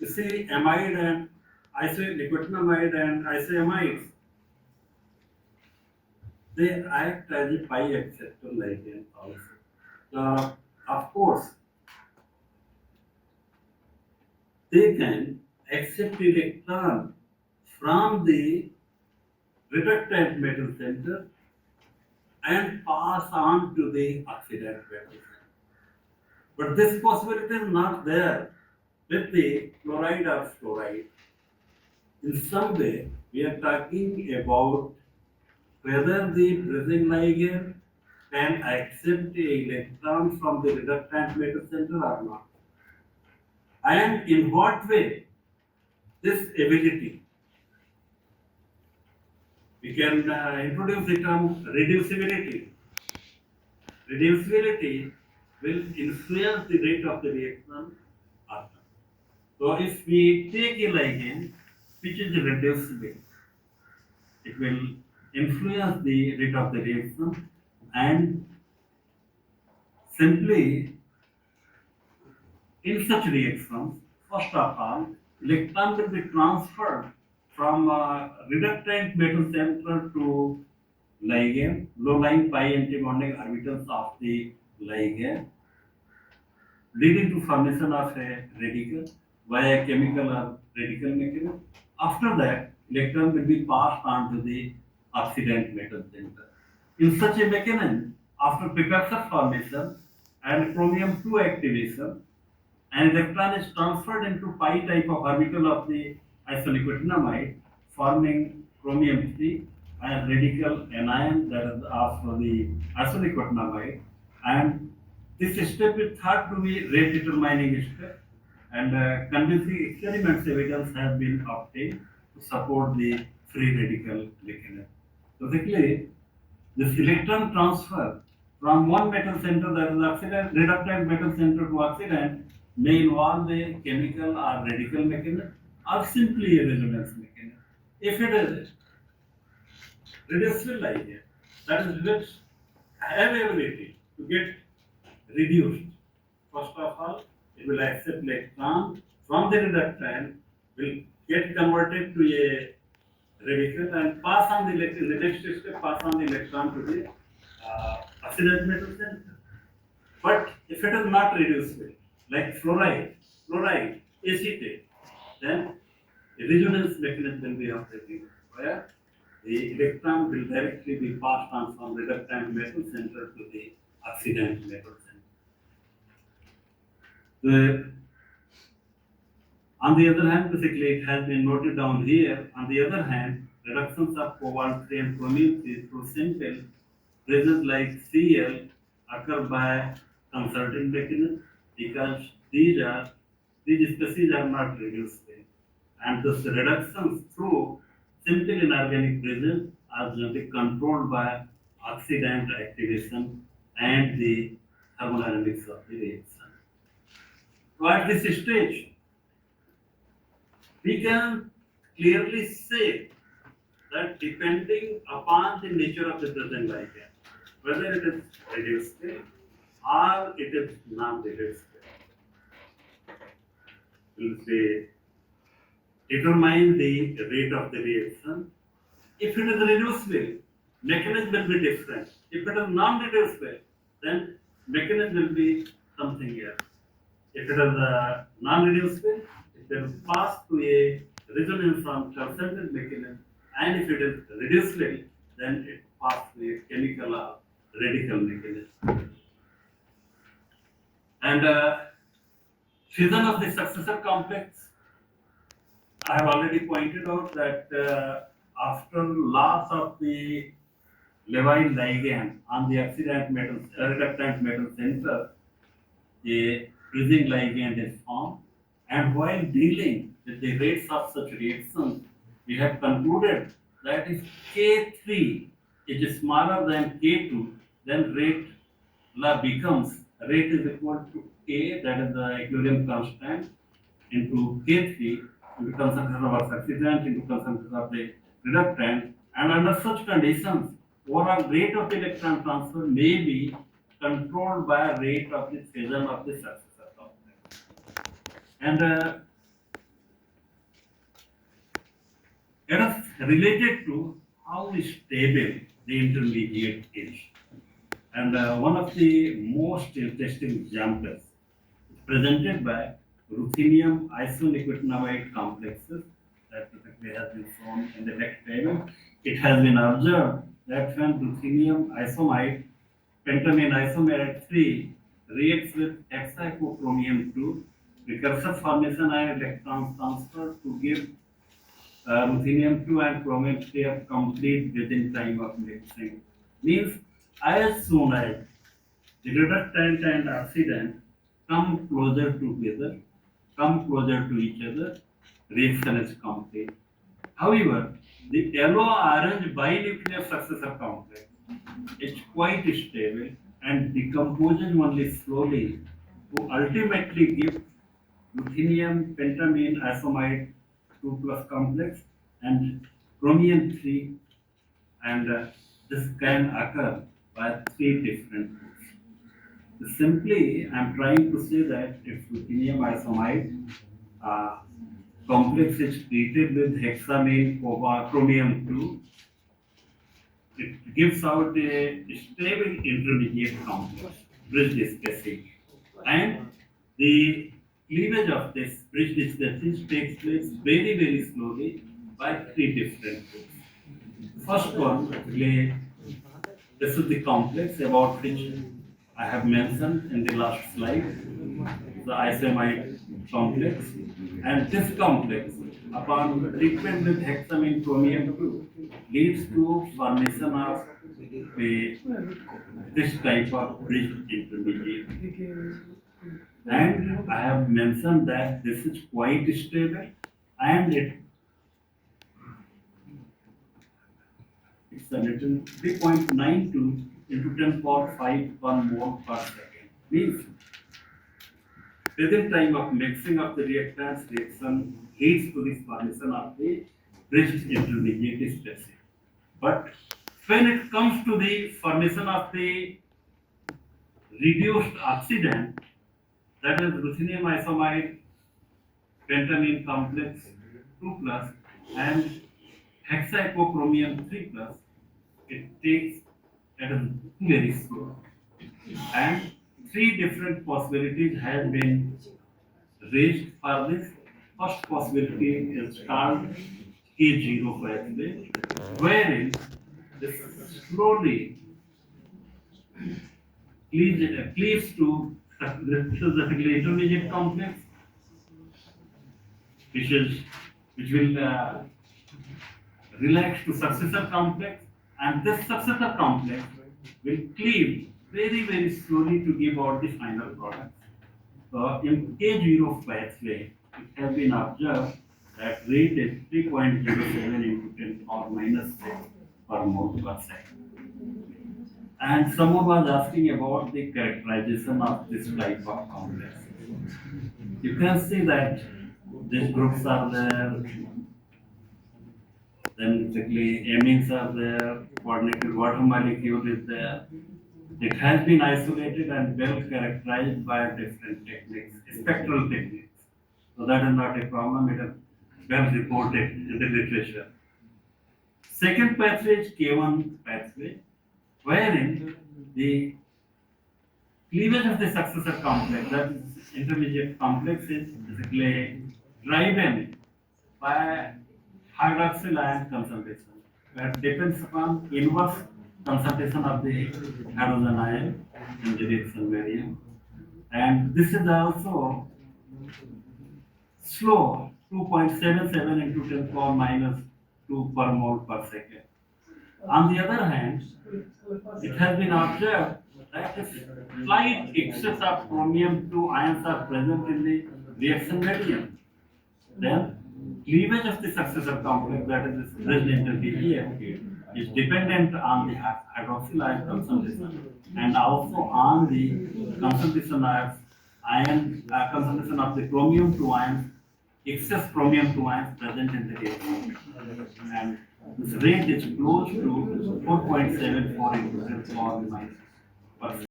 You see, amide and nicotinamide and isoamides, they act as a pi acceptor ligand also. Of course, they can accept electron from the reductant metal center and pass on to the oxidant metal center. But this possibility is not there with the chloride or fluoride. In some way, we are talking about whether the bridging ligand can accept a electron from the reductant metal center or not. And in what way this ability, we can introduce the term reducibility. Reducibility will influence the rate of the reaction or not. So if we take a ligand which is reducible, it will influence the rate of the reaction, and simply in such reactions, first of all, electron will be transferred from reductant metal center to ligand, low-lying pi antibonding orbitals of the ligand, leading to formation of a radical via chemical or radical mechanism. After that, electron will be passed on to the oxidant metal center. In such a mechanism, after precursor formation and chromium 2 activation, an electron is transferred into pi type of orbital of the isonicotinamide, forming chromium 3 and radical anion, that is of the isonicotinamide, and this step is thought to be rate determining step, and convincing experiments evidence has been obtained to support the free radical mechanism. So basically, this electron transfer from one metal center, that is oxidant, reductant metal center to oxidant, may involve a chemical or radical mechanism or simply a resonance mechanism. If it is reducible ligand, that is which have ability to get reduced. First of all, it will accept electron from the reductant, will get converted to a radical and pass on the electron, the next step pass on the electron to the oxidant metal center. But if it is not reducible, like fluoride, acetate, then a resonance mechanism will be operating where the electron will directly be passed on from reductant metal center to the oxidant metal center. The, on the other hand, basically it has been noted down here. On the other hand, reductions of cobalt 3 and chromium 3 through simple presence like Cl occur by concerted mechanism because these species are not reducible, and thus the reductions through simple inorganic presence are generally controlled by oxidant activation and the thermodynamics of the reaction. So at this stage, we can clearly say that depending upon the nature of the present ligand, whether it is reducible or it is non-reducible, we'll say determine the rate of the reaction. If it is reducible, mechanism will be different. If it is non-reducible, then mechanism will be something else. If it is non-reducible, it will pass to a resonance on transcendent mechanism, and if it is reducible, then it passes to a chemical or radical mechanism. And fission of the successor complex, I have already pointed out that after loss of the Levine ligand on the oxidant metal, reductant metal center, a bridging ligand is formed. And while dealing with the rates of such reactions, we have concluded that if K3 is smaller than K2, then rate law becomes rate is equal to K, that is the equilibrium constant, into K3 into concentration of oxidant into concentration of the reductant, and under such conditions, overall rate of the electron transfer may be controlled by rate of the fission of the successor complex. And related to how stable the intermediate is. And one of the most interesting examples is presented by ruthenium isonicotinamide complexes that typically has been shown in the next table. It has been observed that when ruthenium isomide pentamine isomer 3 reacts with hexacochromium 2, precursor formation and electron transfer to give ruthenium 2 and chromium 3 are complete within time of mixing. Means as soon as the reductant and oxidant come closer together, come closer to each other, reaction is complete. However, the yellow-orange binuclear successor complex is quite stable and decomposes only slowly to ultimately give ruthenium pentamine isobamide 2 plus complex and chromium 3, and this can occur by three different routes. Simply, I am trying to say that if ruthenium isobamide complex is treated with hexamine chromium 2, it gives out a stable intermediate complex, bridge species, and the cleavage of this bridge species takes place very slowly by three different routes. First one, this is the complex about which I have mentioned in the last slide, the isoamide complex, and this complex, upon treatment with hexamine chromium 2, leads to formation of a, this type of bridge intermediate. And I have mentioned that this is quite stable and it's a little 3.92 into 10 power 5 per mole per second. Means within time of mixing of the reactants, reaction leads to the formation of the bridge intermediate species. But when it comes to the formation of the reduced oxidant, that is ruthenium isobamide pentamine complex 2 plus and hexacochromium 3 plus, it takes at a very slow. And three different possibilities have been raised for this. First possibility is called K0 pathway, wherein this slowly cleaves to the intermediate complex, which is which will relax to successor complex, and this successor complex will cleave very slowly to give out the final product. In K0 pathway, it has been observed that rate is 3.07 into 10 power minus 6 per mole per second. And someone was asking about the characterization of this type of complex. You can see that these groups are there, then basically amines are there, coordinated water molecule is there. It has been isolated and well characterized by different techniques, spectral techniques. So that is not a problem, it is well reported in the literature. Second pathway is K1 pathway, wherein the cleavage of the successor complex, that is intermediate complex, is basically driven by hydroxyl ion concentration, where depends upon inverse concentration of the hydrogen ion in the reaction medium. And this is also slow, 2.77 into 10 power minus 2 per mole per second. On the other hand, it has been observed that if slight excess of chromium 2 ions are present in the reaction medium, then cleavage of the successor complex, that is this bridge intermediate, is dependent on the hydroxyl ion concentration and also on the concentration of concentration of the chromium 2 ions, excess chromium 2 ions present in the reaction. And this rate is close to 4.74 into 10 power minus per